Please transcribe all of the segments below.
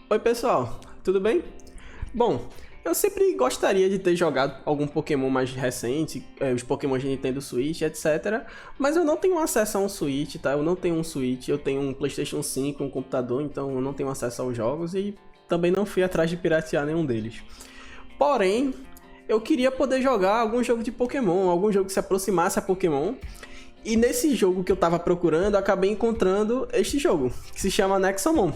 Oi pessoal, tudo bem? Bom, eu sempre gostaria de ter jogado algum Pokémon mais recente, os Pokémon de Nintendo Switch, etc. Mas eu não tenho acesso a um Switch, tá? Eu não tenho um Switch, eu tenho um PlayStation 5, um computador, então eu não tenho acesso aos jogos e também não fui atrás de piratear nenhum deles. Porém, eu queria poder jogar algum jogo de Pokémon, algum jogo que se aproximasse a Pokémon. E nesse jogo que eu tava procurando, eu acabei encontrando este jogo, que se chama Nexomon.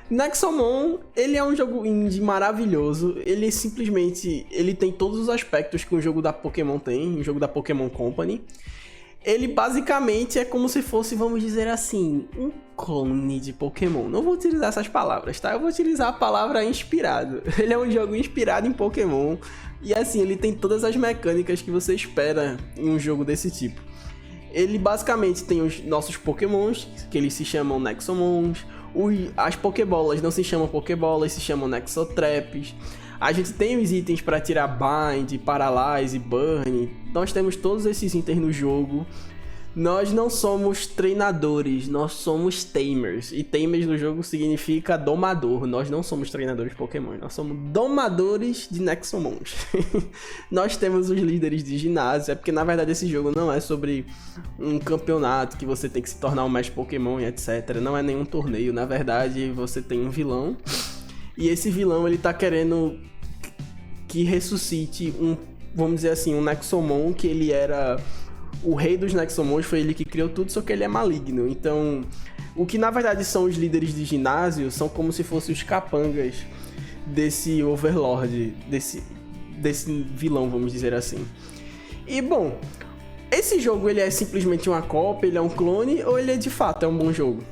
Nexomon, ele é um jogo indie maravilhoso, ele tem todos os aspectos que um jogo da Pokémon tem, um jogo da Pokémon Company. Ele basicamente é como se fosse, vamos dizer assim, um clone de Pokémon. Não vou utilizar essas palavras, tá? Eu vou utilizar a palavra inspirado. Ele é um jogo inspirado em Pokémon e assim, ele tem todas as mecânicas que você espera em um jogo desse tipo. Ele basicamente tem os nossos Pokémons, que eles se chamam Nexomons. As Pokébolas não se chamam Pokébolas, se chamam Nexotraps. A gente tem os itens para tirar Bind, Paralyze, Burn. Nós temos todos esses itens no jogo. Nós não somos treinadores, nós somos tamers. E tamers no jogo significa domador. Nós não somos treinadores Pokémon, nós somos domadores de Nexomons. Nós temos os líderes de ginásio. É porque na verdade esse jogo não é sobre um campeonato que você tem que se tornar um mestre Pokémon e etc. Não é nenhum torneio. Na verdade você tem um vilão. E esse vilão ele tá querendo que ressuscite vamos dizer assim, um Nexomon que ele era... O rei dos Nexomons, foi ele que criou tudo, só que ele é maligno. Então, o que na verdade são os líderes de ginásio são como se fossem os capangas desse Overlord, desse vilão, vamos dizer assim. E bom, esse jogo ele é simplesmente uma cópia, ele é um clone, ou ele de fato é um bom jogo?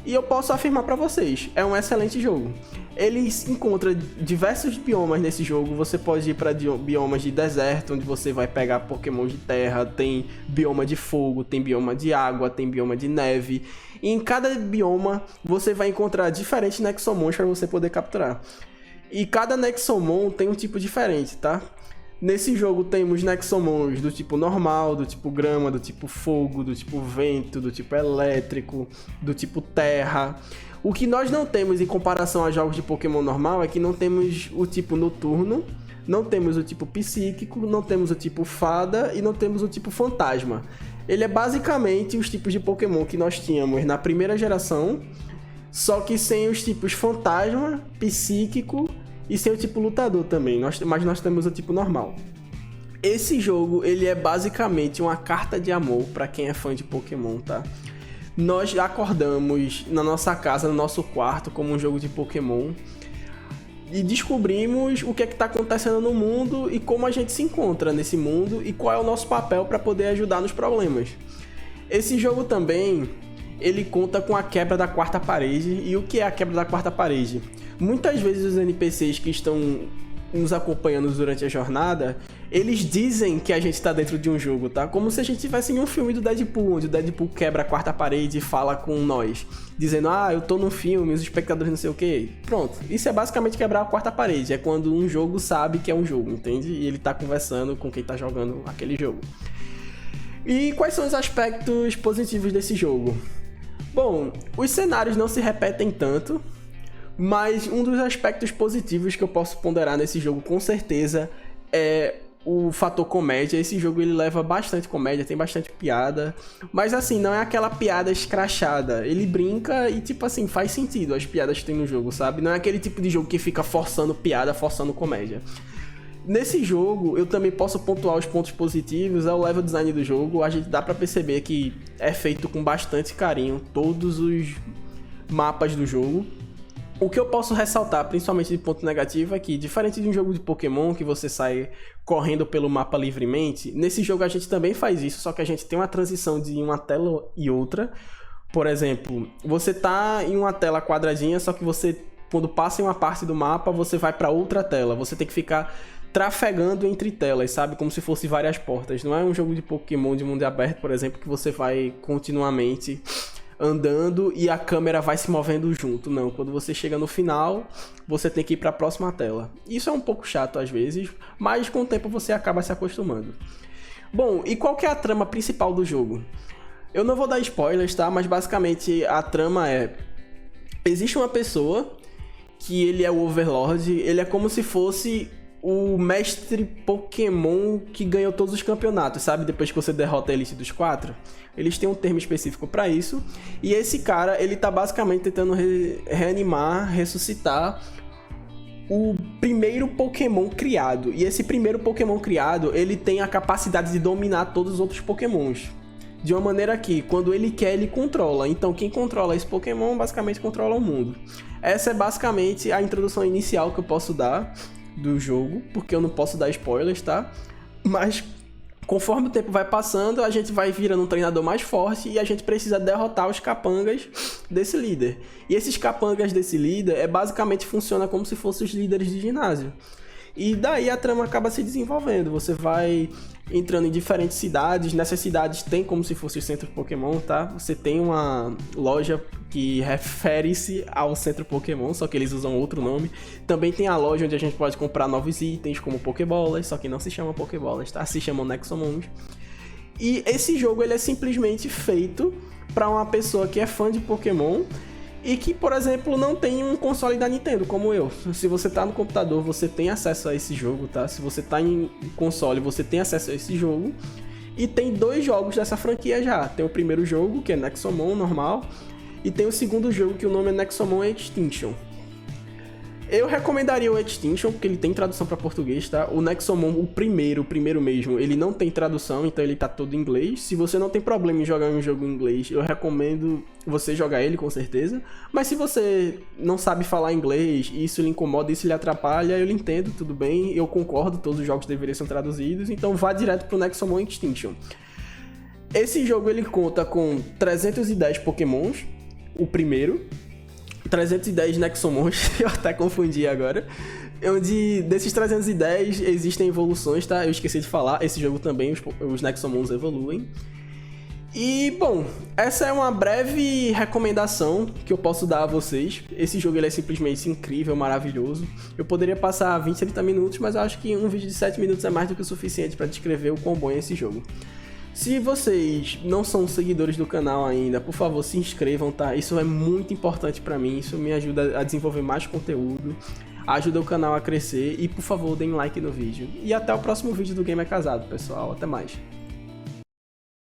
E eu posso afirmar pra vocês, é um excelente jogo. Ele encontra diversos biomas nesse jogo. Você pode ir para biomas de deserto, onde você vai pegar Pokémon de terra. Tem bioma de fogo, tem bioma de água, tem bioma de neve. E em cada bioma você vai encontrar diferentes Nexomons para você poder capturar. E cada Nexomon tem um tipo diferente, tá? Nesse jogo temos Nexomons do tipo normal, do tipo grama, do tipo fogo, do tipo vento, do tipo elétrico, do tipo terra. O que nós não temos em comparação a jogos de Pokémon normal é que não temos o tipo noturno, não temos o tipo psíquico, não temos o tipo fada e não temos o tipo fantasma. Ele é basicamente os tipos de Pokémon que nós tínhamos na primeira geração, só que sem os tipos fantasma, psíquico e sem o tipo lutador também, mas nós temos o tipo normal. Esse jogo ele é basicamente uma carta de amor para quem é fã de Pokémon, tá? Nós acordamos na nossa casa, no nosso quarto, como um jogo de Pokémon e descobrimos o que é que está acontecendo no mundo e como a gente se encontra nesse mundo e qual é o nosso papel para poder ajudar nos problemas. Esse jogo também, ele conta com a quebra da quarta parede. E o que é a quebra da quarta parede? Muitas vezes os NPCs que estão nos acompanhando durante a jornada, eles dizem que a gente tá dentro de um jogo, tá? Como se a gente estivesse em um filme do Deadpool, onde o Deadpool quebra a quarta parede e fala com nós, dizendo, eu tô num filme, os espectadores não sei o quê. Pronto, isso é basicamente quebrar a quarta parede, é quando um jogo sabe que é um jogo, entende? E ele tá conversando com quem tá jogando aquele jogo. E quais são os aspectos positivos desse jogo? Bom, os cenários não se repetem tanto, mas um dos aspectos positivos que eu posso ponderar nesse jogo com certeza é o fator comédia. Esse jogo ele leva bastante comédia, tem bastante piada, mas assim, não é aquela piada escrachada. Ele brinca e tipo assim, faz sentido as piadas que tem no jogo, sabe? Não é aquele tipo de jogo que fica forçando piada, forçando comédia. Nesse jogo, eu também posso pontuar os pontos positivos, é o level design do jogo. A gente dá pra perceber que é feito com bastante carinho todos os mapas do jogo. O que eu posso ressaltar, principalmente de ponto negativo, é que, diferente de um jogo de Pokémon, que você sai correndo pelo mapa livremente, nesse jogo a gente também faz isso, só que a gente tem uma transição de uma tela e outra. Por exemplo, você tá em uma tela quadradinha, só que você, quando passa em uma parte do mapa, você vai para outra tela. Você tem que ficar trafegando entre telas, sabe? Como se fosse várias portas. Não é um jogo de Pokémon de mundo aberto, por exemplo, que você vai continuamente andando e a câmera vai se movendo junto. Não, quando você chega no final, você tem que ir para a próxima tela. Isso é um pouco chato às vezes, mas com o tempo você acaba se acostumando. Bom, e qual que é a trama principal do jogo? Eu não vou dar spoilers, tá? Mas basicamente a trama é... Existe uma pessoa que ele é o Overlord, ele é como se fosse o mestre Pokémon que ganhou todos os campeonatos, sabe? Depois que você derrota a Elite dos 4. Eles têm um termo específico pra isso. E esse cara, ele tá basicamente tentando reanimar, ressuscitar o primeiro Pokémon criado. E esse primeiro Pokémon criado, ele tem a capacidade de dominar todos os outros Pokémons. De uma maneira que, quando ele quer, ele controla. Então, quem controla esse Pokémon, basicamente controla o mundo. Essa é basicamente a introdução inicial que eu posso dar do jogo, porque eu não posso dar spoilers, tá? Mas conforme o tempo vai passando, a gente vai virando um treinador mais forte e a gente precisa derrotar os capangas desse líder. E esses capangas desse líder basicamente funciona como se fossem os líderes de ginásio. E daí a trama acaba se desenvolvendo. Você vai entrando em diferentes cidades. Nessas cidades tem como se fosse o centro Pokémon, tá? Você tem uma loja que refere-se ao centro Pokémon, só que eles usam outro nome. Também tem a loja onde a gente pode comprar novos itens, como Pokébolas, só que não se chama Pokébolas, tá? Se chamam Nexomons. E esse jogo, ele é simplesmente feito para uma pessoa que é fã de Pokémon e que, por exemplo, não tem um console da Nintendo, como eu. Se você tá no computador, você tem acesso a esse jogo, tá? Se você tá em console, você tem acesso a esse jogo. E tem 2 jogos dessa franquia já. Tem o primeiro jogo, que é Nexomon, normal. E tem o segundo jogo, que o nome é Nexomon Extinction. Eu recomendaria o Extinction, porque ele tem tradução para português, tá? O Nexomon, o primeiro mesmo, ele não tem tradução, então ele tá todo em inglês. Se você não tem problema em jogar um jogo em inglês, eu recomendo você jogar ele, com certeza. Mas se você não sabe falar inglês, e isso lhe incomoda, isso lhe atrapalha, eu lhe entendo, tudo bem. Eu concordo, todos os jogos deveriam ser traduzidos, então vá direto pro Nexomon Extinction. Esse jogo, ele conta com 310 Pokémons, o primeiro. 310 Nexomons, eu até confundi agora. Onde desses 310 existem evoluções, tá? Eu esqueci de falar, esse jogo também os Nexomons evoluem. E, bom, essa é uma breve recomendação que eu posso dar a vocês. Esse jogo, ele é simplesmente incrível, maravilhoso. Eu poderia passar 20, 30 minutos, mas eu acho que um vídeo de 7 minutos é mais do que o suficiente para descrever o quão bom é esse jogo. Se vocês não são seguidores do canal ainda, por favor, se inscrevam, tá? Isso é muito importante pra mim, isso me ajuda a desenvolver mais conteúdo, ajuda o canal a crescer e, por favor, deem like no vídeo. E até o próximo vídeo do Gamer Casado, pessoal. Até mais.